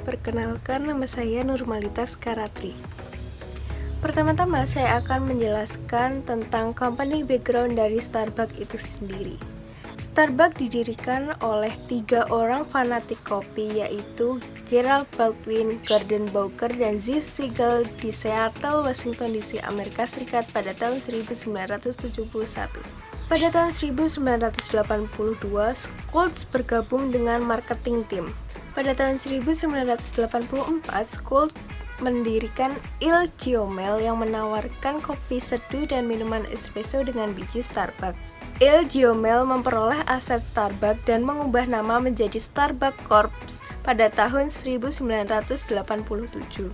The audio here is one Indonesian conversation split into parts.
perkenalkan nama saya Nurmalitas Karatri. Pertama-tama saya akan menjelaskan tentang company background dari Starbucks itu sendiri. Starbucks didirikan oleh 3 orang fanatik kopi, yaitu Gerald Baldwin, Gordon Bowker, dan Zig Ziglar di Seattle, Washington DC, Amerika Serikat pada tahun 1971. Pada tahun 1982, Schultz bergabung dengan marketing team. Pada tahun 1984, Schultz mendirikan Il Giomel yang menawarkan kopi seduh dan minuman espresso dengan biji Starbucks. Il Giomel memperoleh aset Starbucks dan mengubah nama menjadi Starbucks Corp pada tahun 1987.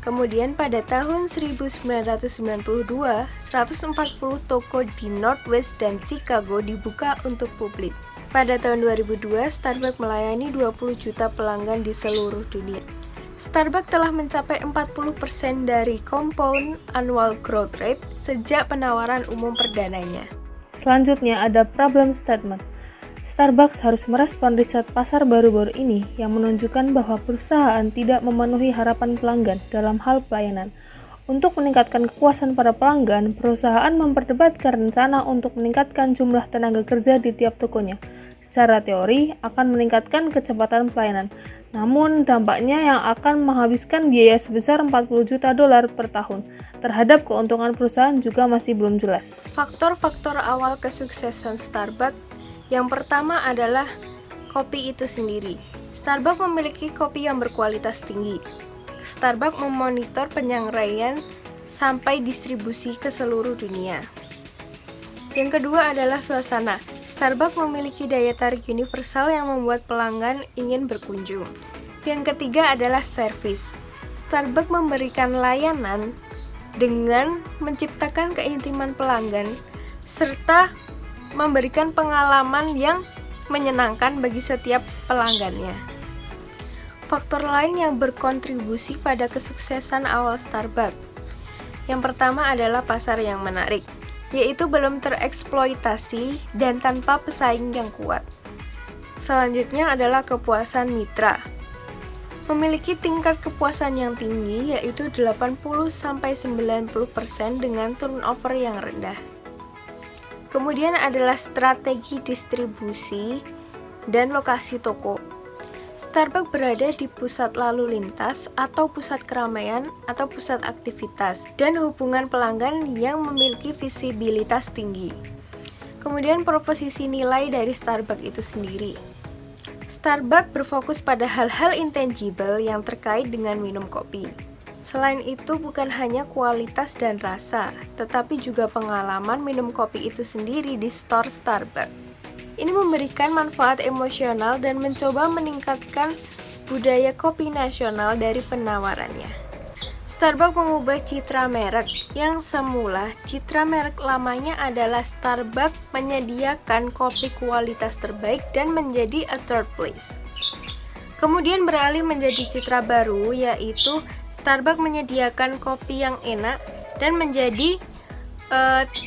Kemudian pada tahun 1992, 140 toko di Northwest dan Chicago dibuka untuk publik. Pada tahun 2002, Starbucks melayani 20 juta pelanggan di seluruh dunia. Starbucks telah mencapai 40% dari compound annual growth rate sejak penawaran umum perdananya. Selanjutnya ada problem statement. Starbucks harus merespon riset pasar baru-baru ini yang menunjukkan bahwa perusahaan tidak memenuhi harapan pelanggan dalam hal pelayanan. Untuk meningkatkan kepuasan para pelanggan, perusahaan memperdebatkan rencana untuk meningkatkan jumlah tenaga kerja di tiap tokonya. Secara teori, akan meningkatkan kecepatan pelayanan. Namun, dampaknya yang akan menghabiskan biaya sebesar $40 juta per tahun. Terhadap keuntungan perusahaan juga masih belum jelas. Faktor-faktor awal kesuksesan Starbucks yang pertama adalah kopi itu sendiri. Starbucks memiliki kopi yang berkualitas tinggi. Starbucks memonitor penyampaian sampai distribusi ke seluruh dunia. Yang kedua adalah suasana. Starbucks memiliki daya tarik universal yang membuat pelanggan ingin berkunjung. Yang ketiga adalah service. Starbucks memberikan layanan dengan menciptakan keintiman pelanggan serta memberikan pengalaman yang menyenangkan bagi setiap pelanggannya. Faktor lain yang berkontribusi pada kesuksesan awal Starbucks. Yang pertama adalah pasar yang menarik, yaitu belum tereksploitasi dan tanpa pesaing yang kuat. Selanjutnya adalah kepuasan mitra. Memiliki tingkat kepuasan yang tinggi, yaitu 80-90% dengan turnover yang rendah. Kemudian adalah strategi distribusi dan lokasi toko. Starbucks berada di pusat lalu lintas atau pusat keramaian atau pusat aktivitas dan hubungan pelanggan yang memiliki visibilitas tinggi. Kemudian proposisi nilai dari Starbucks itu sendiri. Starbucks berfokus pada hal-hal intangible yang terkait dengan minum kopi. Selain itu, bukan hanya kualitas dan rasa, tetapi juga pengalaman minum kopi itu sendiri di store Starbucks. Ini memberikan manfaat emosional dan mencoba meningkatkan budaya kopi nasional dari penawarannya. Starbucks mengubah citra merek yang semula citra merek lamanya adalah Starbucks menyediakan kopi kualitas terbaik dan menjadi a third place. Kemudian beralih menjadi citra baru, yaitu Starbucks menyediakan kopi yang enak dan menjadi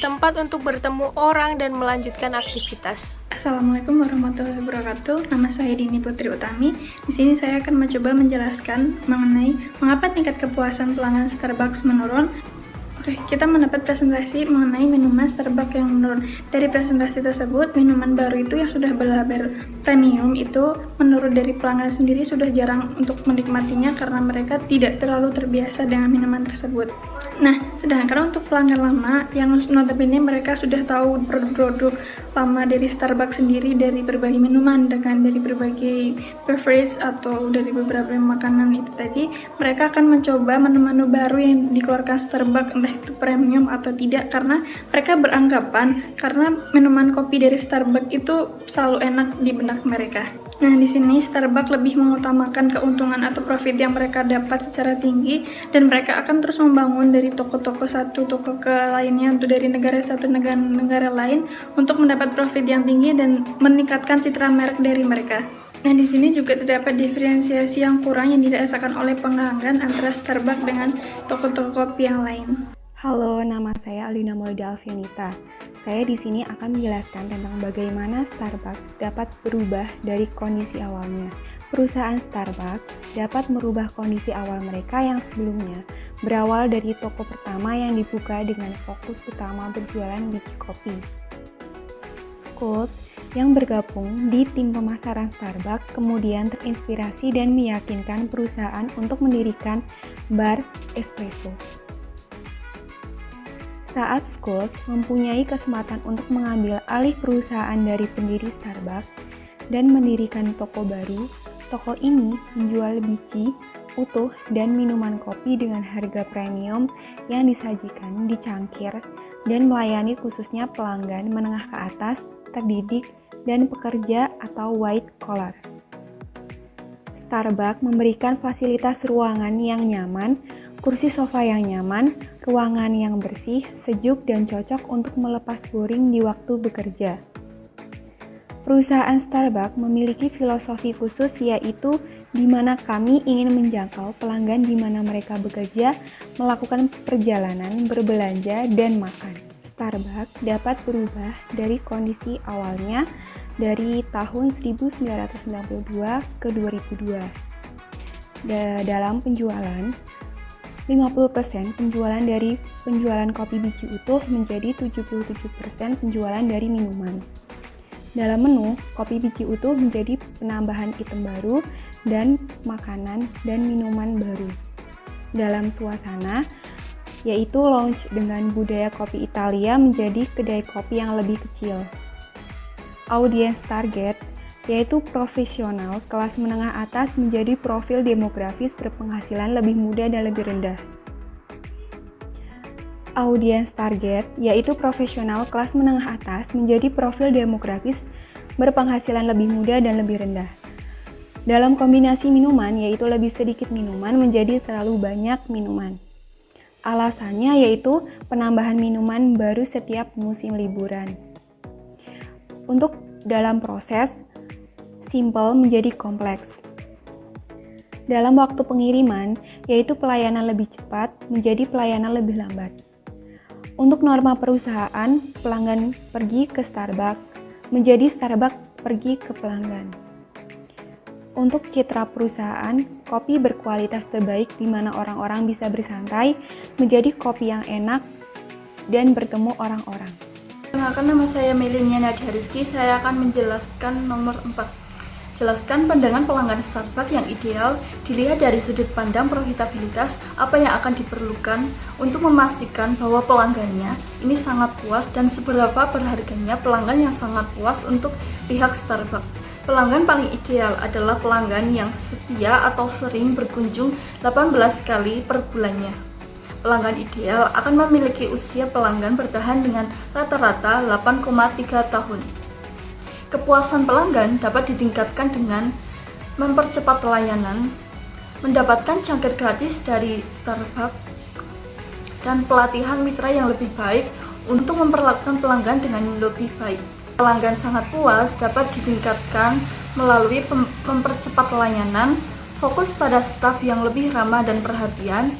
tempat untuk bertemu orang dan melanjutkan aktivitas. Assalamualaikum warahmatullahi wabarakatuh. Nama saya Dini Putri Utami. Di sini saya akan mencoba menjelaskan mengenai mengapa tingkat kepuasan pelanggan Starbucks menurun. Oke, kita mendapat presentasi mengenai minuman Starbucks yang menurun. Dari presentasi tersebut, minuman baru itu yang sudah berlabel premium itu menurut dari pelanggan sendiri sudah jarang untuk menikmatinya karena mereka tidak terlalu terbiasa dengan minuman tersebut. Nah, sedangkan untuk pelanggan lama yang notabene mereka sudah tahu produk-produk lama dari Starbucks sendiri dari berbagai minuman dengan dari berbagai beverage atau dari beberapa makanan itu tadi, mereka akan mencoba menu-menu baru yang dikeluarkan Starbucks entah itu premium atau tidak karena mereka beranggapan karena minuman kopi dari Starbucks itu selalu enak di benak mereka. Nah, di sini Starbucks lebih mengutamakan keuntungan atau profit yang mereka dapat secara tinggi dan mereka akan terus membangun dari toko-toko satu toko ke lainnya untuk dari negara satu negara lain untuk mendapat profit yang tinggi dan meningkatkan citra merek dari mereka. Nah, di sini juga terdapat diferensiasi yang kurang yang dirasakan oleh pelanggan antara Starbucks dengan toko-toko kopi yang lain. Halo, nama saya Alina Maulida Alfianita. Saya di sini akan menjelaskan tentang bagaimana Starbucks dapat berubah dari kondisi awalnya. Perusahaan Starbucks dapat merubah kondisi awal mereka yang sebelumnya berawal dari toko pertama yang dibuka dengan fokus utama berjualan biji kopi. Schultz yang bergabung di tim pemasaran Starbucks kemudian terinspirasi dan meyakinkan perusahaan untuk mendirikan bar espresso. Saat Schultz mempunyai kesempatan untuk mengambil alih perusahaan dari pendiri Starbucks dan mendirikan toko baru, toko ini menjual biji utuh dan minuman kopi dengan harga premium yang disajikan di cangkir dan melayani khususnya pelanggan menengah ke atas, terdidik, dan pekerja atau white collar. Starbucks memberikan fasilitas ruangan yang nyaman, kursi sofa yang nyaman, ruangan yang bersih, sejuk, dan cocok untuk melepas boring di waktu bekerja. Perusahaan Starbucks memiliki filosofi khusus yaitu di mana kami ingin menjangkau pelanggan di mana mereka bekerja, melakukan perjalanan, berbelanja, dan makan. Starbucks dapat berubah dari kondisi awalnya dari tahun 1992 ke 2002. Dalam penjualan, 50% penjualan dari penjualan kopi biji utuh menjadi 77% penjualan dari minuman. Dalam menu, kopi biji utuh menjadi penambahan item baru dan makanan dan minuman baru. Dalam suasana, yaitu lounge dengan budaya kopi Italia menjadi kedai kopi yang lebih kecil. Audiens target, yaitu profesional kelas menengah atas menjadi profil demografis berpenghasilan lebih muda dan lebih rendah. Audiens target, yaitu profesional kelas menengah atas menjadi profil demografis berpenghasilan lebih muda dan lebih rendah. Dalam kombinasi minuman, yaitu lebih sedikit minuman menjadi terlalu banyak minuman. Alasannya yaitu penambahan minuman baru setiap musim liburan. Untuk dalam proses, simple menjadi kompleks. Dalam waktu pengiriman, yaitu pelayanan lebih cepat menjadi pelayanan lebih lambat. Untuk norma perusahaan, pelanggan pergi ke Starbucks, menjadi Starbucks pergi ke pelanggan. Untuk citra perusahaan, kopi berkualitas terbaik di mana orang-orang bisa bersantai, menjadi kopi yang enak dan bertemu orang-orang. Perkenalkan, nama saya Melinia Nadia Rizky, saya akan menjelaskan nomor 4. Jelaskan pandangan pelanggan Starbucks yang ideal dilihat dari sudut pandang profitabilitas, apa yang akan diperlukan untuk memastikan bahwa pelanggannya ini sangat puas dan seberapa berharganya pelanggan yang sangat puas untuk pihak Starbucks. Pelanggan paling ideal adalah pelanggan yang setia atau sering berkunjung 18 kali per bulannya. Pelanggan ideal akan memiliki usia pelanggan bertahan dengan rata-rata 8,3 tahun. Kepuasan pelanggan dapat ditingkatkan dengan mempercepat pelayanan, mendapatkan cangkir gratis dari Starbucks, dan pelatihan mitra yang lebih baik untuk memperlakukan pelanggan dengan lebih baik. Pelanggan sangat puas dapat ditingkatkan melalui mempercepat pelayanan, fokus pada staf yang lebih ramah dan perhatian,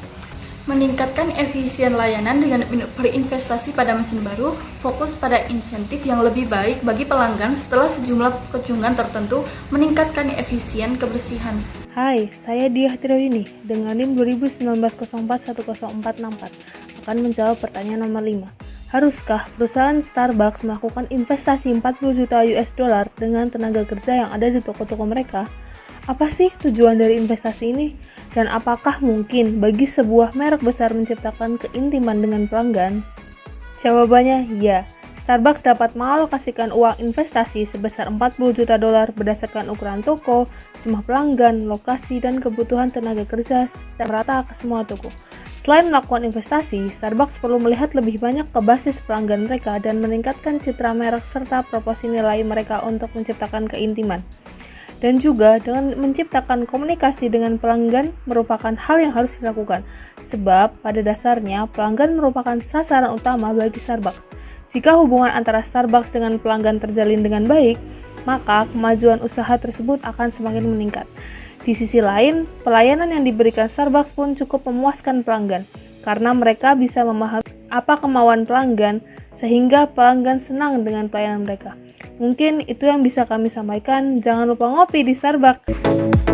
meningkatkan efisien layanan dengan berinvestasi pada mesin baru, fokus pada insentif yang lebih baik bagi pelanggan setelah sejumlah kunjungan tertentu, meningkatkan efisien kebersihan. Hai, saya Diah Tirowini dengan NIM 2019-04-10464 akan menjawab pertanyaan nomor 5. Haruskah perusahaan Starbucks melakukan investasi 40 juta US dollar dengan tenaga kerja yang ada di toko-toko mereka? Apa sih tujuan dari investasi ini? Dan apakah mungkin bagi sebuah merek besar menciptakan keintiman dengan pelanggan? Jawabannya ya. Starbucks dapat mengalokasikan uang investasi sebesar 40 juta dolar berdasarkan ukuran toko, jumlah pelanggan, lokasi, dan kebutuhan tenaga kerja secara rata ke semua toko. Selain melakukan investasi, Starbucks perlu melihat lebih banyak ke basis pelanggan mereka dan meningkatkan citra merek serta proporsi nilai mereka untuk menciptakan keintiman. Dan juga dengan menciptakan komunikasi dengan pelanggan merupakan hal yang harus dilakukan, sebab pada dasarnya pelanggan merupakan sasaran utama bagi Starbucks. Jika hubungan antara Starbucks dengan pelanggan terjalin dengan baik, maka kemajuan usaha tersebut akan semakin meningkat. Di sisi lain, pelayanan yang diberikan Starbucks pun cukup memuaskan pelanggan, karena mereka bisa memahami apa kemauan pelanggan, sehingga pelanggan senang dengan pelayanan mereka. Mungkin itu yang bisa kami sampaikan. Jangan lupa ngopi di Starbucks.